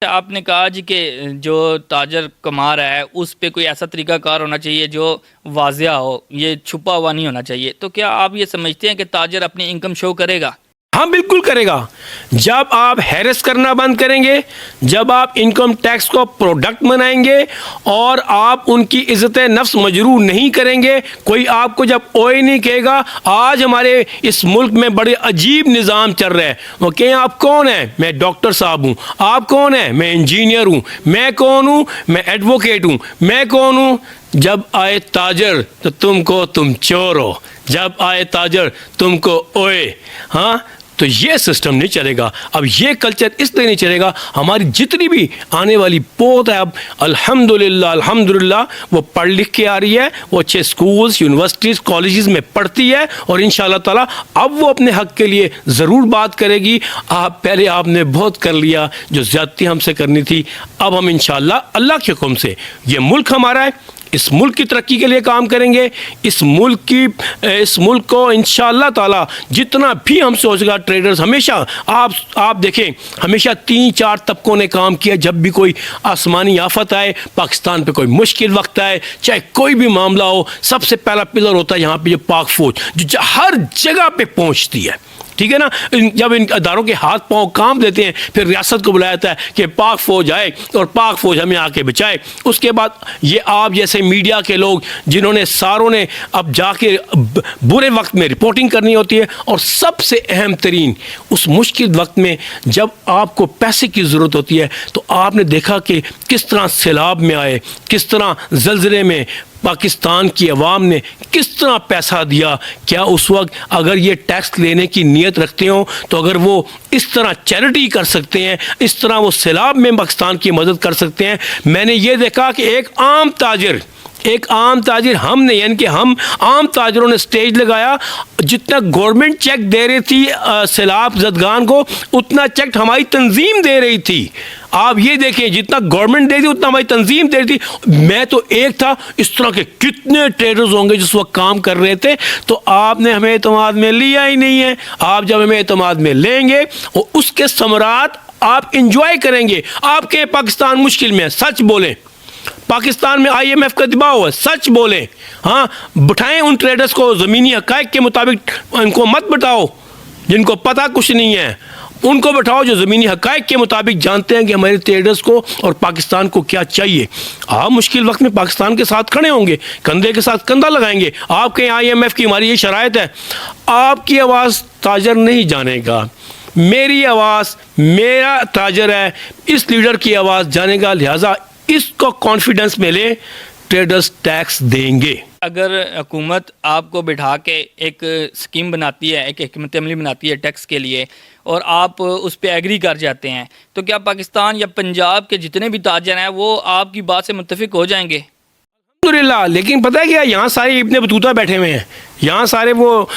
आपने कहा जी कि जो ताजर कमा रहा है उस पे कोई ऐसा तरीकाकार होना चाहिए जो वाजिया हो, ये छुपा हुआ नहीं होना चाहिए। तो क्या आप ये समझते हैं कि ताजर अपनी इनकम शो करेगा? हाँ, बिल्कुल करेगा। जब आप हैरेस करना बंद करेंगे, जब आप इनकम टैक्स को प्रोडक्ट बनाएंगे और आप उनकी इज्जत नफ्स मजरूह नहीं करेंगे, कोई आपको जब ओए नहीं कहेगा। आज हमारे इस मुल्क में बड़े अजीब निज़ाम चल रहा है। वो कहें आप कौन हैं? मैं डॉक्टर साहब हूँ। आप कौन हैं? मैं इंजीनियर हूँ। मैं कौन हूँ? मैं एडवोकेट हूँ। मैं कौन हूँ? जब आए ताजर तो तुम चोर हो। जब आए ताजर तुमको ओए। हाँ, तो ये सिस्टम नहीं चलेगा। अब ये कल्चर इसलिए नहीं चलेगा। हमारी जितनी भी आने वाली पोत है, अब अल्हम्दुलिल्लाह वो पढ़ लिख के आ रही है, वो अच्छे स्कूल्स, यूनिवर्सिटीज़, कॉलेजेस में पढ़ती है और इंशाल्लाह ताला अब वो अपने हक़ के लिए ज़रूर बात करेगी। पहले आपने बहुत कर लिया जो ज़्यादती हमसे करनी थी। अब हम इंशाल्लाह अल्लाह के हुक्म से, ये मुल्क हमारा है, इस मुल्क की तरक्की के लिए काम करेंगे। इस मुल्क को इंशाअल्लाह ताला जितना भी हम सोचेगा, ट्रेडर्स हमेशा आप देखें, हमेशा 3-4 तबकों ने काम किया। जब भी कोई आसमानी आफत आए, पाकिस्तान पे कोई मुश्किल वक्त आए, चाहे कोई भी मामला हो, सबसे पहला पिलर होता है यहाँ पे जो पाक फौज, जो हर जगह पे पहुँचती है। ठीक है ना। जब इन अदारों के हाथ पांव काम देते हैं, फिर रियासत को बुलाया जाता है कि पाक फौज आए और पाक फौज हमें आके बचाए। उसके बाद ये आप जैसे मीडिया के लोग, जिन्होंने सारों ने अब जाके बुरे वक्त में रिपोर्टिंग करनी होती है, और सबसे अहम तरीन उस मुश्किल वक्त में जब आपको पैसे की ज़रूरत होती है, तो आपने देखा कि किस तरह सैलाब में आए, किस तरह ज़लज़ले में पाकिस्तान की अवाम ने किस तरह पैसा दिया। क्या उस वक्त अगर ये टैक्स लेने की नीयत रखते हो, तो अगर वो इस तरह चैरिटी कर सकते हैं, इस तरह वो सैलाब में पाकिस्तान की मदद कर सकते हैं। मैंने ये देखा कि एक आम ताजिर हमने, यानी कि हम आम ताजरों ने स्टेज लगाया। जितना गवर्नमेंट चेक दे रही थी सैलाब ज़दगान को, उतना चेक हमारी तंजीम दे रही थी। आप ये देखें, जितना गवर्नमेंट दे रही थी उतना हमारी तंजीम दे रही थी। मैं तो एक था, इस तरह के कितने ट्रेडर्स होंगे जिस वक्त काम कर रहे थे। तो आपने हमें एतमाद में लिया ही नहीं है। आप जब हमें एतमाद में लेंगे और उसके समरात आप इंजॉय करेंगे। आपके पाकिस्तान मुश्किल में है, सच बोलें। पाकिस्तान में IMF का दबाव है, सच बोलें। हाँ, बिठाएं उन ट्रेडर्स को, ज़मीनी हक़ाइक़ के मुताबिक उनको मत बिठाओ जिनको पता कुछ नहीं है। उनको बिठाओ जो ज़मीनी हक़ाइक़ के मुताबिक जानते हैं कि हमारे ट्रेडर्स को और पाकिस्तान को क्या चाहिए। आप मुश्किल वक्त में पाकिस्तान के साथ खड़े होंगे, कंधे के साथ कंधा लगाएंगे। आपके IMF की हमारी ये शराइत है। आपकी आवाज़ ताजर नहीं जानेगा, मेरी आवाज़, मेरा ताजर है, इस लीडर की आवाज़ जानेगा। लिहाजा इसको कॉन्फिडेंस में ले, ट्रेडर्स टैक्स देंगे। अगर हुकूमत आपको बिठा के एक स्कीम बनाती है, एक हिकमत अमली बनाती है टैक्स के लिए, और आप उस पर एग्री कर जाते हैं, तो क्या पाकिस्तान या पंजाब के जितने भी ताजर हैं वो आपकी बात से मुत्तफिक हो जाएंगे? अल्हम्दुलिल्लाह। लेकिन पता है क्या, यहाँ सारे इब्ने बतूता बैठे हुए हैं, यहाँ सारे वो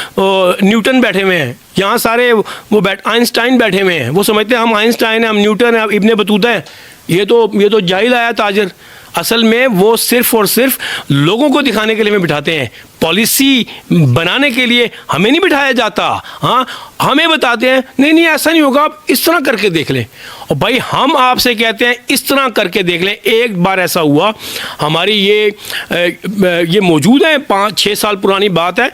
न्यूटन बैठे हुए हैं, यहाँ सारे वो आइंस्टाइन बैठे हुए हैं। वो समझते हैं हम आइंस्टाइन हैं, हम न्यूटन हैं, इब्ने बतूता हैं। ये तो जाहिल आया ताजर। असल में वो सिर्फ़ और सिर्फ लोगों को दिखाने के लिए हमें बिठाते हैं। पॉलिसी बनाने के लिए हमें नहीं बिठाया जाता। हाँ, हमें बताते हैं नहीं ऐसा नहीं होगा, आप इस तरह करके देख लें। और भाई हम आपसे कहते हैं इस तरह करके देख लें। एक बार ऐसा हुआ, हमारी ये मौजूद है, 5-6 साल पुरानी बात है।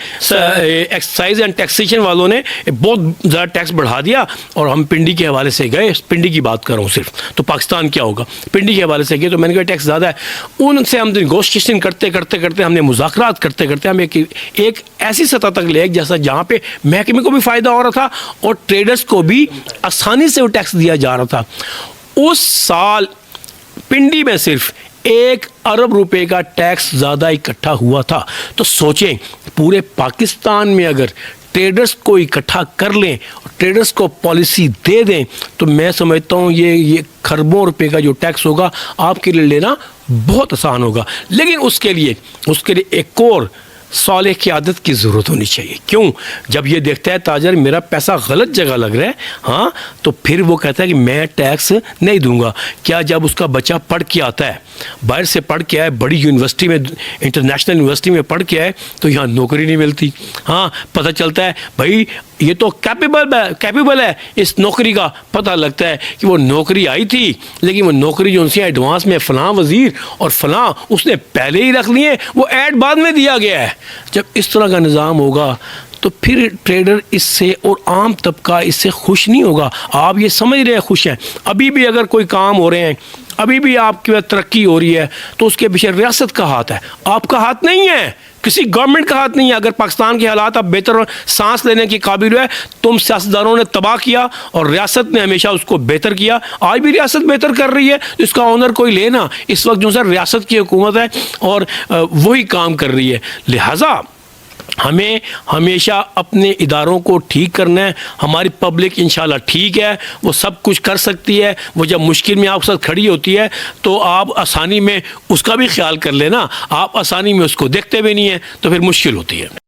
एक्साइज एंड टैक्सेशन वालों ने बहुत ज़्यादा टैक्स बढ़ा दिया और हम पिंडी के हवाले से गए। पिंडी की बात कर रहा हूँ सिर्फ, तो पाकिस्तान क्या होगा, पिंडी के हवाले से गए। तो मैंने कहा टैक्स ज़्यादा है। उनसे हम नेगोशिएशन करते हमने मुज़ाकरात करते हम एक ऐसी सतह तक ले, जैसा जहाँ पे महकमे को भी फ़ायदा हो रहा था और ट्रेडर्स को भी आसानी से वो टैक्स दिया जा रहा था। उस साल पिंडी में सिर्फ 1 अरब रुपए का टैक्स ज़्यादा इकट्ठा हुआ था। तो सोचें, पूरे पाकिस्तान में अगर ट्रेडर्स को इकट्ठा कर लें और ट्रेडर्स को पॉलिसी दे दें, तो मैं समझता हूँ ये खरबों रुपए का जो टैक्स होगा आपके लिए लेना बहुत आसान होगा। लेकिन उसके लिए एक और साले की आदत की ज़रूरत होनी चाहिए। क्यों? जब ये देखता है ताजर मेरा पैसा गलत जगह लग रहा है, हाँ, तो फिर वो कहता है कि मैं टैक्स नहीं दूंगा। क्या जब उसका बच्चा पढ़ के आता है, बाहर से पढ़ के आए, बड़ी यूनिवर्सिटी में, इंटरनेशनल यूनिवर्सिटी में पढ़ के आए, तो यहाँ नौकरी नहीं मिलती। हाँ, पता चलता है भाई ये तो कैपेबल है, इस नौकरी का पता लगता है कि वो नौकरी आई थी, लेकिन वो नौकरी जो उनसे एडवांस में फ़लाँ वज़ीर और फ़लाँ उसने पहले ही रख लिए, वो ऐड बाद में दिया गया है। जब इस तरह का निज़ाम होगा तो फिर ट्रेडर इससे और आम तबका इससे खुश नहीं होगा। आप ये समझ रहे हैं खुश हैं, अभी भी अगर कोई काम हो रहे हैं, अभी भी आपकी वह तरक्की हो रही है, तो उसके पीछे रियासत का हाथ है, आपका हाथ नहीं है, किसी गवर्नमेंट का हाथ नहीं है। अगर पाकिस्तान के हालात अब बेहतर और सांस लेने के काबिल हुए, तुम सियासतदानों ने तबाह किया और रियासत ने हमेशा उसको बेहतर किया। आज भी रियासत बेहतर कर रही है, इसका ऑनर कोई लेना। इस वक्त जो सर रियासत की हुकूमत है और वही काम कर रही है। लिहाजा हमें हमेशा अपने इदारों को ठीक करना है। हमारी पब्लिक इंशाल्लाह ठीक है, वो सब कुछ कर सकती है। वो जब मुश्किल में आपके साथ खड़ी होती है तो आप आसानी में उसका भी ख्याल कर लेना। आप आसानी में उसको देखते भी नहीं हैं तो फिर मुश्किल होती है।